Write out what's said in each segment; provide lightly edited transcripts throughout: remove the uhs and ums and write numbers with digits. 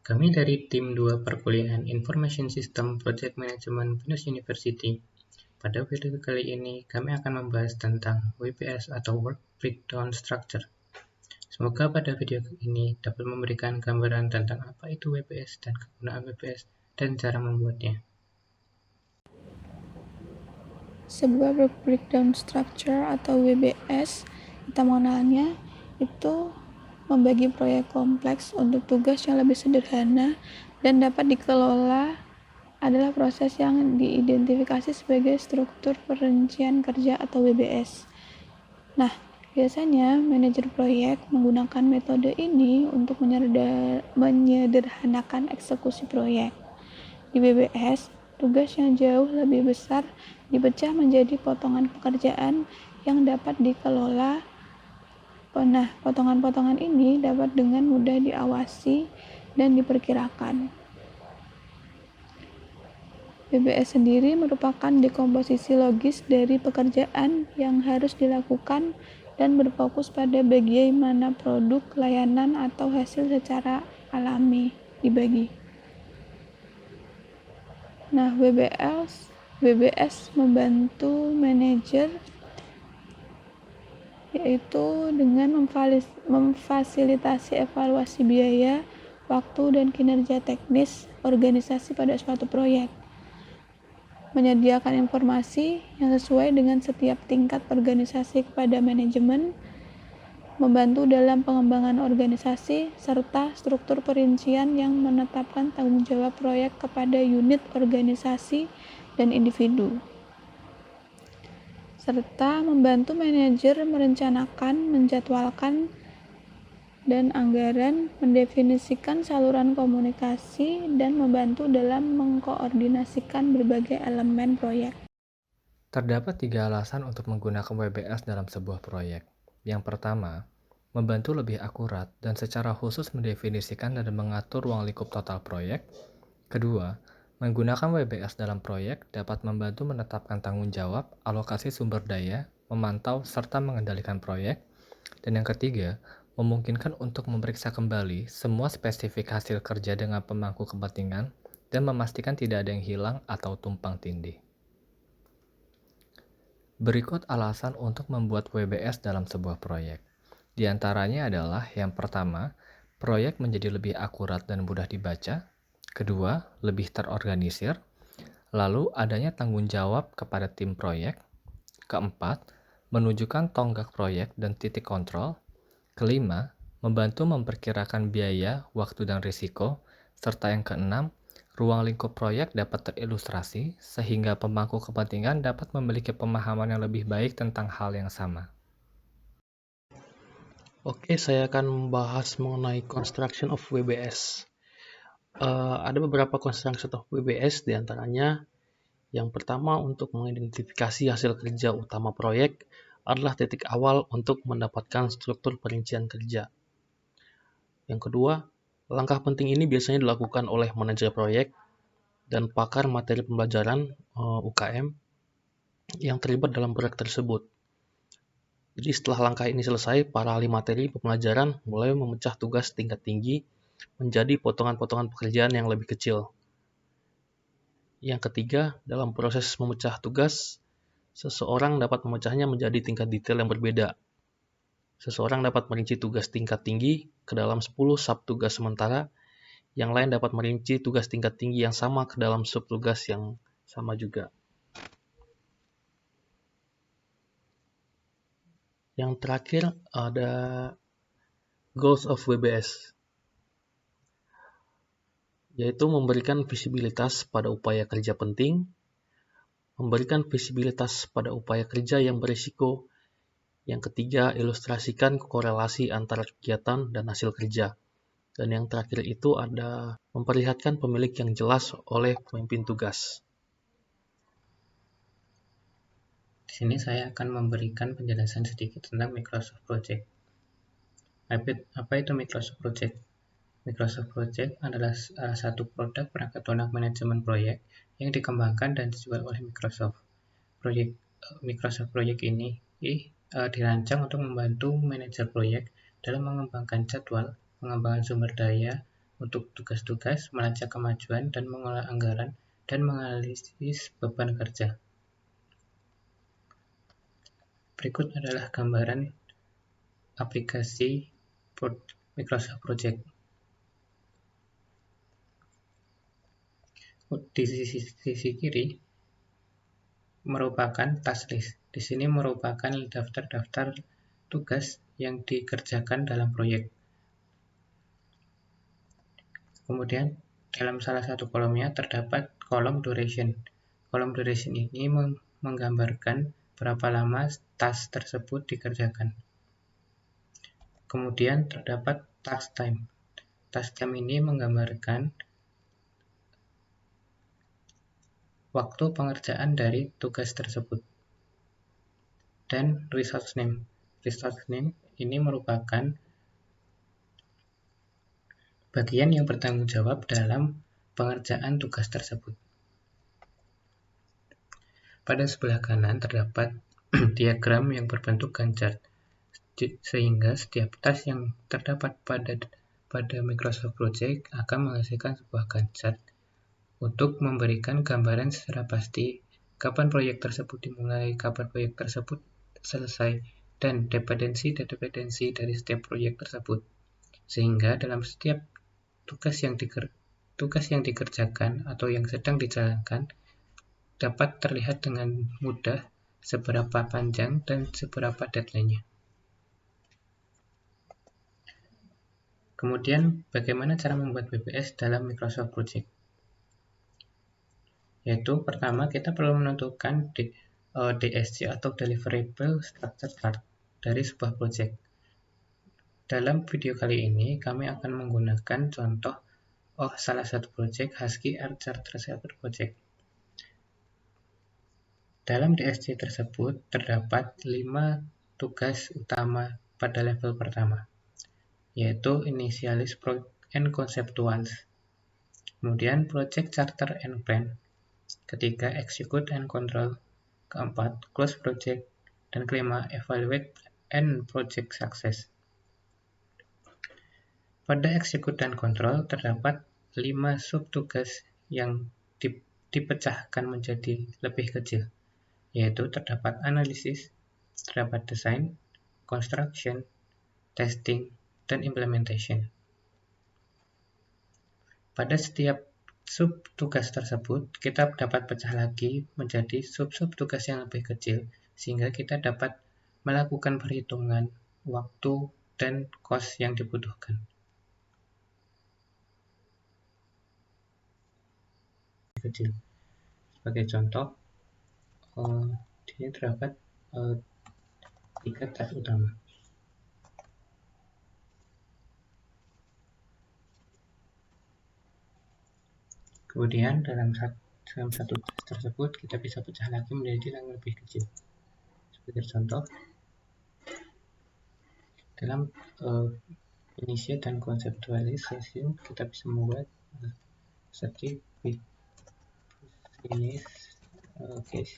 Kami dari tim 2 Perkuliahan Information System Project Management Binus University. Pada video kali ini, kami akan membahas tentang WBS atau Work Breakdown Structure. Semoga pada video ini dapat memberikan gambaran tentang apa itu WBS dan kegunaan WBS dan cara membuatnya. Sebuah work breakdown structure atau WBS, kita mengenalnya itu membagi proyek kompleks untuk tugas yang lebih sederhana dan dapat dikelola adalah proses yang diidentifikasi sebagai struktur perincian kerja atau WBS. Nah, biasanya manajer proyek menggunakan metode ini untuk menyederhanakan eksekusi proyek. Di WBS, tugas yang jauh lebih besar dipecah menjadi potongan pekerjaan yang dapat dikelola. Nah, potongan-potongan ini dapat dengan mudah diawasi dan diperkirakan. WBS sendiri merupakan dekomposisi logis dari pekerjaan yang harus dilakukan dan berfokus pada bagaimana produk, layanan, atau hasil secara alami dibagi. Nah, WBS membantu manajer yaitu dengan memfasilitasi evaluasi biaya, waktu, dan kinerja teknis organisasi pada suatu proyek. Menyediakan informasi yang sesuai dengan setiap tingkat organisasi kepada manajemen, membantu dalam pengembangan organisasi, serta struktur perincian yang menetapkan tanggung jawab proyek kepada unit organisasi dan individu, serta membantu manajer merencanakan, menjadwalkan, dan anggaran, mendefinisikan saluran komunikasi, dan membantu dalam mengkoordinasikan berbagai elemen proyek. Terdapat 3 alasan untuk menggunakan WBS dalam sebuah proyek. Yang pertama, membantu lebih akurat dan secara khusus mendefinisikan dan mengatur ruang lingkup total proyek. Kedua, menggunakan WBS dalam proyek dapat membantu menetapkan tanggung jawab, alokasi sumber daya, memantau, serta mengendalikan proyek. Dan yang ketiga, memungkinkan untuk memeriksa kembali semua spesifik hasil kerja dengan pemangku kepentingan dan memastikan tidak ada yang hilang atau tumpang tindih. Berikut alasan untuk membuat WBS dalam sebuah proyek. Di antaranya adalah yang pertama, proyek menjadi lebih akurat dan mudah dibaca. Kedua, lebih terorganisir. Lalu, adanya tanggung jawab kepada tim proyek. Keempat, menunjukkan tonggak proyek dan titik kontrol. Kelima, membantu memperkirakan biaya, waktu, dan risiko. Serta yang keenam, ruang lingkup proyek dapat terilustrasi sehingga pemangku kepentingan dapat memiliki pemahaman yang lebih baik tentang hal yang sama. Oke, saya akan membahas mengenai construction of WBS. Ada beberapa construction of WBS, diantaranya yang pertama untuk mengidentifikasi hasil kerja utama proyek adalah titik awal untuk mendapatkan struktur perincian kerja. Yang kedua, langkah penting ini biasanya dilakukan oleh manajer proyek dan pakar materi pembelajaran UKM yang terlibat dalam proyek tersebut. Jadi setelah langkah ini selesai, para ahli materi pembelajaran mulai memecah tugas tingkat tinggi menjadi potongan-potongan pekerjaan yang lebih kecil. Yang ketiga, dalam proses memecah tugas, seseorang dapat memecahnya menjadi tingkat detail yang berbeda. Seseorang dapat merinci tugas tingkat tinggi ke dalam 10 subtugas sementara, yang lain dapat merinci tugas tingkat tinggi yang sama ke dalam subtugas yang sama juga. Yang terakhir ada goals of WBS, yaitu memberikan visibilitas pada upaya kerja penting, memberikan visibilitas pada upaya kerja yang berisiko. Yang ketiga, ilustrasikan korelasi antara kegiatan dan hasil kerja. Dan yang terakhir itu ada memperlihatkan pemilik yang jelas oleh pemimpin tugas. Di sini saya akan memberikan penjelasan sedikit tentang Microsoft Project. Apa itu Microsoft Project? Microsoft Project adalah salah satu produk perangkat lunak manajemen proyek yang dikembangkan dan dijual oleh Microsoft. Microsoft Project ini dirancang untuk membantu manajer proyek dalam mengembangkan jadwal, pengembangan sumber daya, untuk tugas-tugas, melacak kemajuan, dan mengolah anggaran, dan menganalisis beban kerja. Berikut adalah gambaran aplikasi Microsoft Project. Di sisi kiri merupakan task list. Di sini merupakan daftar-daftar tugas yang dikerjakan dalam proyek. Kemudian dalam salah satu kolomnya terdapat kolom duration. Kolom duration ini menggambarkan berapa lama task tersebut dikerjakan. Kemudian terdapat task time. Task time ini menggambarkan waktu pengerjaan dari tugas tersebut. Dan resource name. Resource name ini merupakan bagian yang bertanggung jawab dalam pengerjaan tugas tersebut. Pada sebelah kanan terdapat diagram yang berbentuk ganjar, sehingga setiap task yang terdapat pada Microsoft Project akan menghasilkan sebuah ganjar untuk memberikan gambaran secara pasti kapan proyek tersebut dimulai, kapan proyek tersebut selesai, dan dependensi dari setiap proyek tersebut. Sehingga dalam setiap tugas yang dikerjakan atau yang sedang dijalankan dapat terlihat dengan mudah seberapa panjang dan seberapa deadline-nya. Kemudian, bagaimana cara membuat WBS dalam Microsoft Project? Yaitu pertama kita perlu menentukan DSC atau Deliverable Structure Chart dari sebuah project. Dalam video kali ini kami akan menggunakan contoh salah satu project Husky Archer Project. Dalam DSC tersebut terdapat 5 tugas utama pada level pertama, yaitu Initialize and Conceptualize, kemudian Project Charter and Plan, ketiga Execute and Control, keempat Close Project, dan kelima Evaluate and Project Success. Pada Execute dan Control terdapat 5 subtugas yang dipecahkan menjadi lebih kecil, yaitu terdapat Analysis, terdapat Design, Construction, Testing, dan Implementation. Pada setiap sub-tugas tersebut, kita dapat pecah lagi menjadi sub-tugas yang lebih kecil, sehingga kita dapat melakukan perhitungan waktu dan cost yang dibutuhkan. Kecil. Sebagai contoh, di sini terdapat 3 task utama. Kemudian dalam satu task tersebut kita bisa pecah lagi menjadi yang lebih kecil. Sebagai contoh, dalam initiate dan conceptualization kita bisa membuat seperti business case,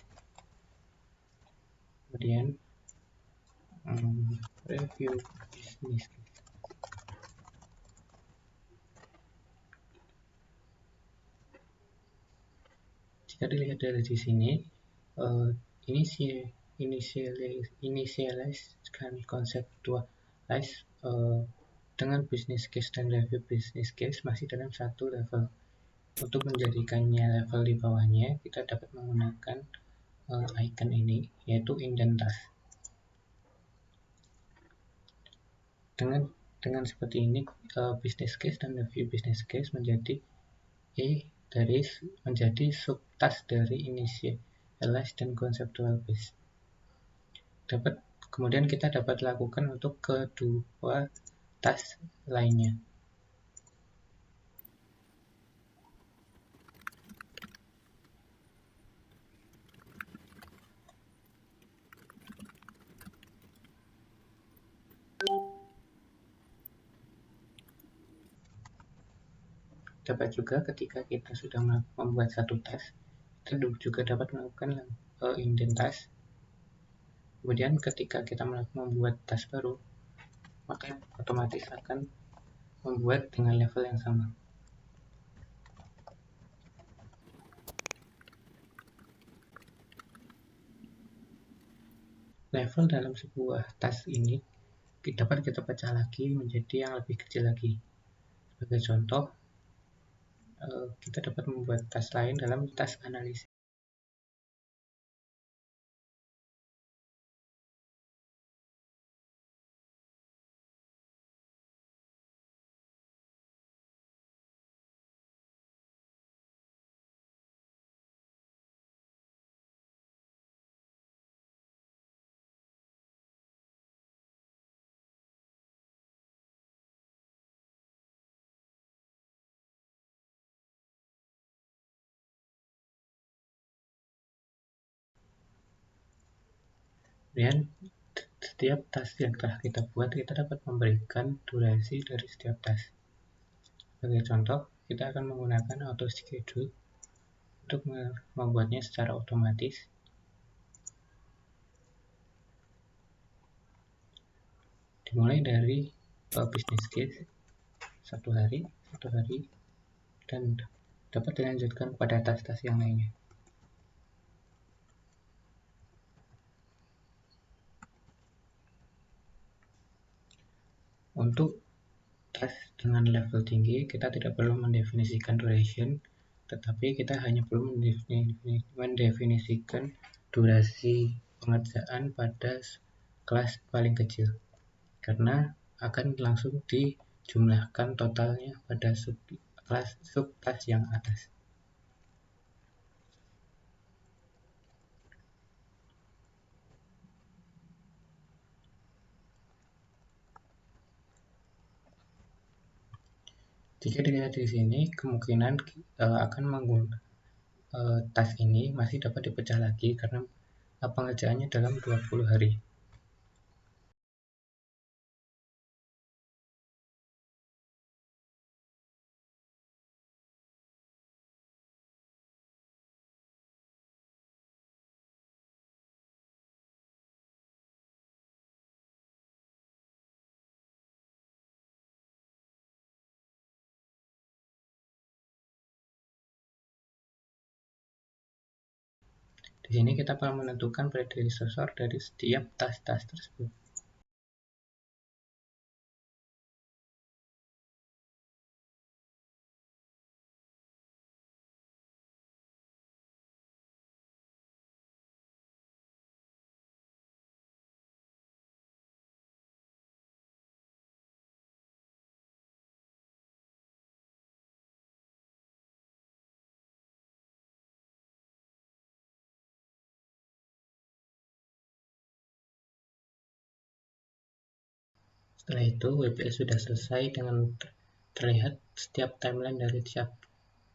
kemudian review business case. Jika dilihat dari di sini, initialize dan conceptualize dengan business case dan review business case masih dalam satu level. Untuk menjadikannya level di bawahnya, kita dapat menggunakan icon ini, yaitu indent task. Dengan seperti ini, business case dan review business case menjadi menjadi subtask dari initialize dan conceptual base. Kemudian kita dapat lakukan untuk kedua task lainnya. Dapat juga ketika kita sudah membuat satu task, kita juga dapat melakukan indent task. Kemudian ketika kita membuat task baru, maka otomatis akan membuat dengan level yang sama. level dalam sebuah task ini dapat kita pecah lagi menjadi yang lebih kecil lagi. Sebagai contoh, kita dapat membuat task lain dalam task analisis. Kemudian setiap task yang telah kita buat, kita dapat memberikan durasi dari setiap task. Sebagai contoh, kita akan menggunakan auto schedule untuk membuatnya secara otomatis. Dimulai dari business case 1 hari, dan dapat dilanjutkan pada task-task yang lainnya. Untuk task dengan level tinggi, kita tidak perlu mendefinisikan duration, tetapi kita hanya perlu mendefinisikan durasi pengerjaan pada kelas paling kecil, karena akan langsung dijumlahkan totalnya pada sub-task yang atas. Jika dilihat di sini, kemungkinan akan menggunakan task ini masih dapat dipecah lagi karena pengerjaannya dalam 20 hari. Di sini kita perlu menentukan predecessor dari setiap task-task tersebut. Setelah itu, WPS sudah selesai dengan terlihat setiap timeline dari setiap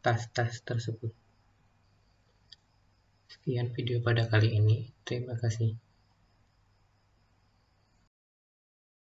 task-task tersebut. Sekian video pada kali ini. Terima kasih.